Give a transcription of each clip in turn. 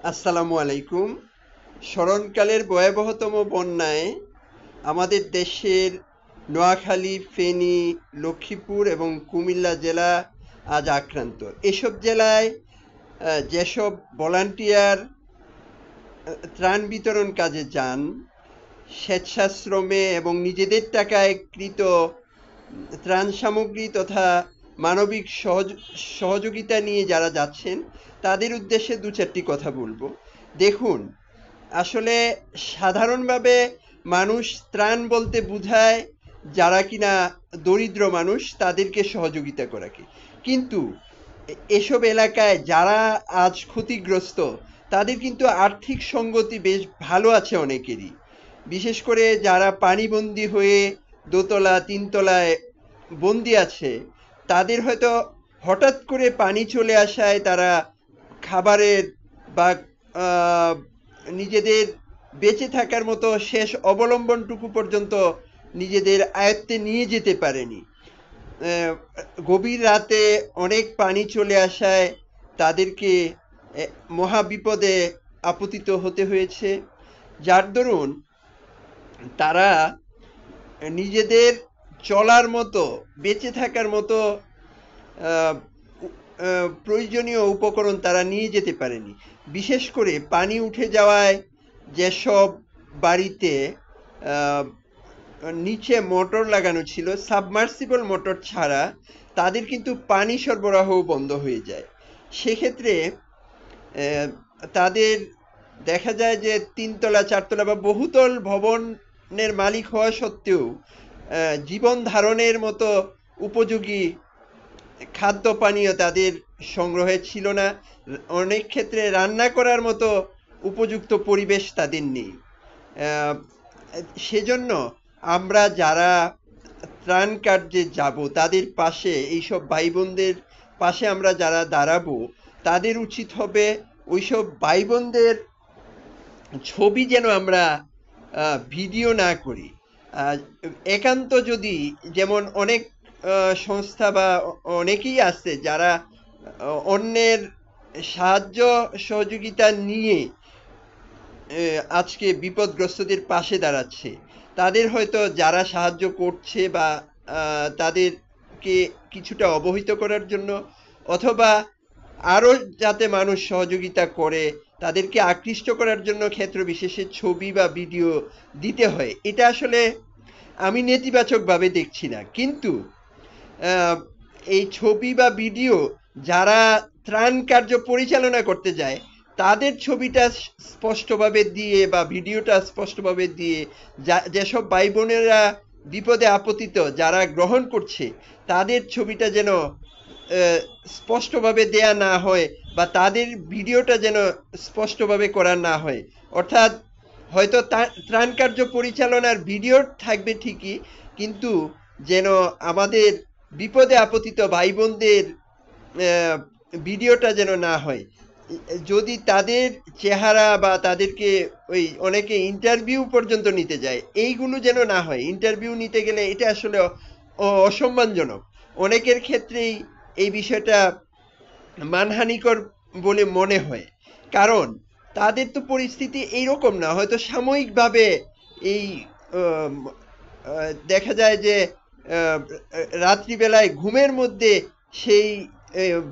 আসসালামু আলাইকুম। স্মরণকালের ভয়াবহতম বন্যায় আমাদের দেশের নোয়াখালী, ফেনী, লক্ষ্মীপুর এবং কুমিল্লা জেলা আজ আক্রান্ত। এসব জেলায় যেসব ভলান্টিয়ার ত্রাণ বিতরণ কাজে যান, স্বেচ্ছাশ্রমে এবং নিজেদের টাকায় কৃত ত্রাণ সামগ্রী তথা মানবিক সহযোগিতা নিয়ে যারা যাচ্ছেন, তাদের উদ্দেশ্যে দু চারটি কথা বলবো। দেখুন, আসলে সাধারণভাবে মানুষ ত্রাণ বলতে বোঝায় যারা কিনা দরিদ্র মানুষ তাদেরকে সহযোগিতা করাকে। কিন্তু এসব এলাকায় যারা আজ ক্ষতিগ্রস্ত, তাদের কিন্তু আর্থিক সঙ্গতি বেশ ভালো আছে অনেকেরই। বিশেষ করে যারা পানিবন্দী হয়ে দোতলা তিনতলায় বন্দি আছে, তাদের হয়তো হঠাৎ করে পানি চলে আসায় তারা খাবারের বা আহ, নিজেদের বেঁচে থাকার মতো শেষ অবলম্বনটুকু পর্যন্ত নিজেদের আয়ত্তে নিয়ে যেতে পারেনি। আহ, গভীর রাতে অনেক পানি চলে আসায় তাদেরকে মহা বিপদে আপতিত হতে হয়েছে, যার দরুন তারা নিজেদের চলার মতো, বেঁচে থাকার মতো আহ, প্রয়োজনীয় উপকরণ তারা নিয়ে যেতে পারেনি। বিশেষ করে পানি উঠে যাওয়ায় যেসব বাড়িতে আহ, নিচে মোটর লাগানো ছিল, সাবমার্সিবল মোটর ছাড়া তাদের কিন্তু পানি সরবরাহ বন্ধ হয়ে যায়। সেক্ষেত্রে আহ, তাদের দেখা যায় যে তিনতলা চারতলা বা বহুতল ভবনের মালিক হওয়া সত্ত্বেও জীবন ধারণের মতো উপযোগী খাদ্য পানীয় তাদের সংগ্রহে ছিল না। অনেক ক্ষেত্রে রান্না করার মতো উপযুক্ত পরিবেশ তাদের নেই। আহ, সেজন্য আমরা যারা ত্রাণ কার্যে যাব, তাদের পাশে, এইসব ভাই বোনদের পাশে আমরা যারা দাঁড়াবো, তাদের উচিত হবে ওইসব ভাই বোনদের ছবি যেন আমরা ভিডিও না করি। আহ, একান্ত যদি, যেমন অনেক সংস্থা বা অনেকেই আছে যারা অন্যের সাহায্য সহযোগিতা নিয়ে আজকে বিপদগ্রস্তদের পাশে দাঁড়াচ্ছে, তাদের হয়তো যারা সাহায্য করছে বা তাদেরকে কিছুটা অবহিত করার জন্য, অথবা আরও যাতে মানুষ সহযোগিতা করে তাদেরকে আকৃষ্ট করার জন্য ক্ষেত্র বিশেষে ছবি বা ভিডিও দিতে হয়। এটা আসলে আমি নেতিবাচকভাবে দেখছি না, কিন্তু আহ, এই ছবি বা ভিডিও যারা ত্রাণ কার্য পরিচালনা করতে যায়, তাদের ছবিটা স্পষ্টভাবে দিয়ে বা ভিডিওটা স্পষ্টভাবে দিয়ে, যেসব ভাই বোনেরা বিপদে আপতিত যারা গ্রহণ করছে, তাদের ছবিটা যেন স্পষ্টভাবে দেয়া না হয় বা তাদের ভিডিওটা যেন স্পষ্টভাবে করা না হয়। অর্থাৎ হয়তো ত্রাণ কার্য পরিচালনার ভিডিও থাকবে ঠিকই, কিন্তু যেন আমাদের বিপদে আপতিত ভাই বোনদের ভিডিওটা যেন না হয়। যদি তাদের চেহারা বা তাদেরকে ওই অনেকে ইন্টারভিউ পর্যন্ত নিতে যায়, এইগুলো যেন না হয়। ইন্টারভিউ নিতে গেলে এটা আসলে অসম্মানজনক। অনেকের ক্ষেত্রেই এই বিষয়টা মানহানিকর বলে মনে হয়। কারণ তাদের তো পরিস্থিতি এইরকম না, হয়তো সাময়িকভাবে এই আম, দেখা যায় যে আহ, রাত্রিবেলায় ঘুমের মধ্যে সেই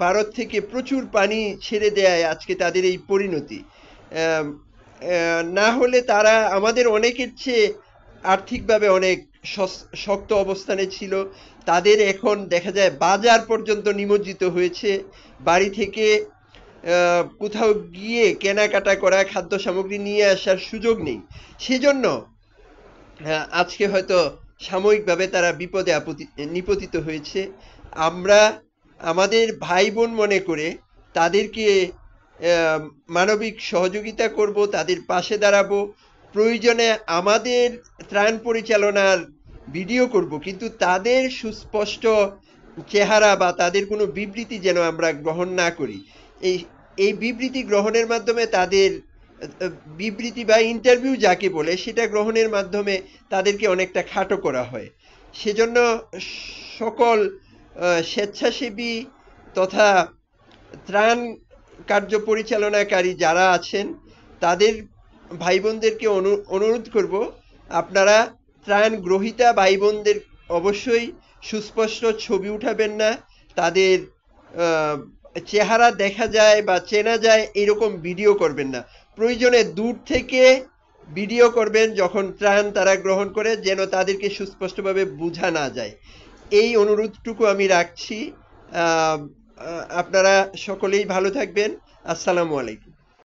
ভারত থেকে প্রচুর পানি ছেড়ে দেয় আজকে তাদের এই পরিণতি। আম, না হলে তারা আমাদের অনেকের চেয়ে আর্থিকভাবে অনেক শক্ত অবস্থানে ছিল। তাদের এখন দেখা যায় বাজার পর্যন্ত নিমজ্জিত হয়েছে। বাড়ি থেকে কোথাও গিয়ে কেনাকাটা করা, খাদ্য সামগ্রী নিয়ে আসার সুযোগ নেই। সেজন্য আজকে হয়তো সাময়িকভাবে তারা বিপদে নিপতিত হয়েছে। আমরা আমাদের ভাই বোন মনে করে তাদেরকে মানবিক সহযোগিতা করব, তাদের পাশে দাঁড়াবো। প্রয়োজনে আমাদের ত্রাণ পরিচালনার ভিডিও করব, কিন্তু তাদের সুস্পষ্ট চেহারা বা তাদের কোনো বিবৃতি যেন আমরা গ্রহণ না করি। এই এই বিবৃতি গ্রহণের মাধ্যমে তাদের বিবৃতি বা ইন্টারভিউ যাকে বলে সেটা গ্রহণের মাধ্যমে তাদেরকে অনেকটা খাটো করা হয়। সেজন্য সকল স্বেচ্ছাসেবী তথা ত্রাণ কার্য পরিচালনাকারী যারা আছেন তাদের ভাই বোনদেরকে অনুরোধ করব, আপনারা ত্রাণ গ্রহীতা ভাই বোনদের অবশ্যই সুস্পষ্ট ছবি উঠাবেন না, তাদের আহ, চেহারা দেখা যায় বা চেনা যায় এরকম ভিডিও করবেন না। প্রয়োজনে দূর থেকে ভিডিও করবেন যখন ত্রাণ তারা গ্রহণ করে, যেন তাদেরকে সুস্পষ্টভাবে বোঝা না যায়। এই অনুরোধটুকু আমি রাখছি। আপনারা সকলেই ভালো থাকবেন। আসসালামু আলাইকুম।